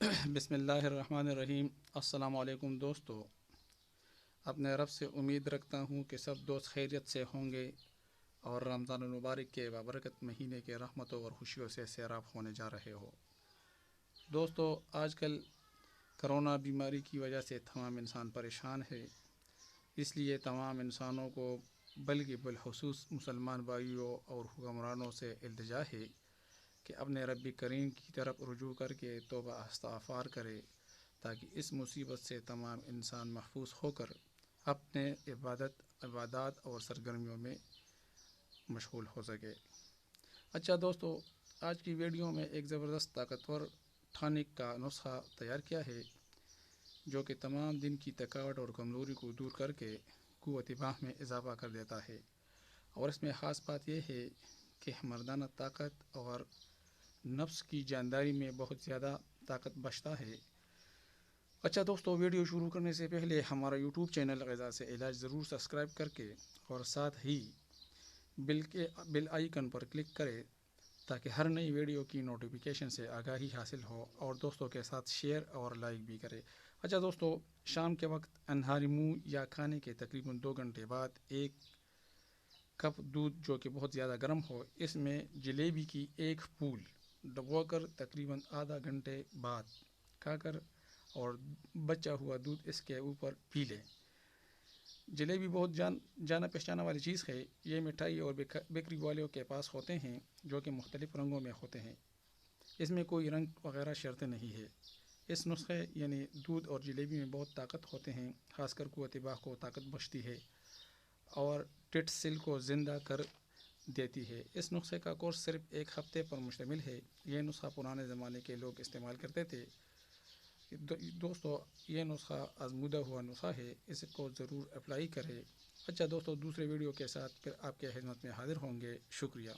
بسم اللہ الرحمن الرحیم۔ السلام علیکم دوستو، اپنے رب سے امید رکھتا ہوں کہ سب دوست خیریت سے ہوں گے اور رمضان المبارک کے بابرکت مہینے کے رحمتوں اور خوشیوں سے سیراب ہونے جا رہے ہو۔ دوستو، آج کل کرونا بیماری کی وجہ سے تمام انسان پریشان ہے، اس لیے تمام انسانوں کو بلکہ بالخصوص مسلمان بھائیوں اور حکمرانوں سے التجا ہے کہ اپنے رب کریم کی طرف رجوع کر کے توبہ استغفار کرے تاکہ اس مصیبت سے تمام انسان محفوظ ہو کر اپنے عبادات اور سرگرمیوں میں مشغول ہو سکے۔ اچھا دوستو، آج کی ویڈیو میں ایک زبردست طاقتور ٹانک کا نسخہ تیار کیا ہے جو کہ تمام دن کی تھکاوٹ اور کمزوری کو دور کر کے قوت باہ میں اضافہ کر دیتا ہے، اور اس میں خاص بات یہ ہے کہ مردانہ طاقت اور نفس کی جانداری میں بہت زیادہ طاقت بخشتا ہے۔ اچھا دوستو، ویڈیو شروع کرنے سے پہلے ہمارا یوٹیوب چینل غذا سے علاج ضرور سبسکرائب کر کے اور ساتھ ہی بیل آئیکن پر کلک کرے تاکہ ہر نئی ویڈیو کی نوٹیفیکیشن سے آگاہی حاصل ہو، اور دوستوں کے ساتھ شیئر اور لائک بھی کرے۔ اچھا دوستو، شام کے وقت انہاری منہ یا کھانے کے تقریباً 2 گھنٹے بعد ایک کپ دودھ جو کہ بہت زیادہ گرم ہو، اس میں جلیبی کی ایک پھول ڈبو کر تقریباً آدھا گھنٹے بعد کھا کر اور بچا ہوا دودھ اس کے اوپر پی لیں۔ جلیبی بہت جانا پہچانا والی چیز ہے۔ یہ مٹھائی اور بیکری والوں کے پاس ہوتے ہیں جو کہ مختلف رنگوں میں ہوتے ہیں، اس میں کوئی رنگ وغیرہ شرط نہیں ہے۔ اس نسخے یعنی دودھ اور جلیبی میں بہت طاقت ہوتے ہیں، خاص کر قوت باہ کو طاقت بخشتی ہے اور ٹٹ سیل کو زندہ کر دیتی ہے۔ اس نسخے کا کورس صرف 1 ہفتے پر مشتمل ہے۔ یہ نسخہ پرانے زمانے کے لوگ استعمال کرتے تھے۔ دوستو، یہ نسخہ آزمودہ ہوا نسخہ ہے، اس کو ضرور اپلائی کرے۔ اچھا دوستو، دوسرے ویڈیو کے ساتھ پھر آپ کے خدمت میں حاضر ہوں گے۔ شکریہ۔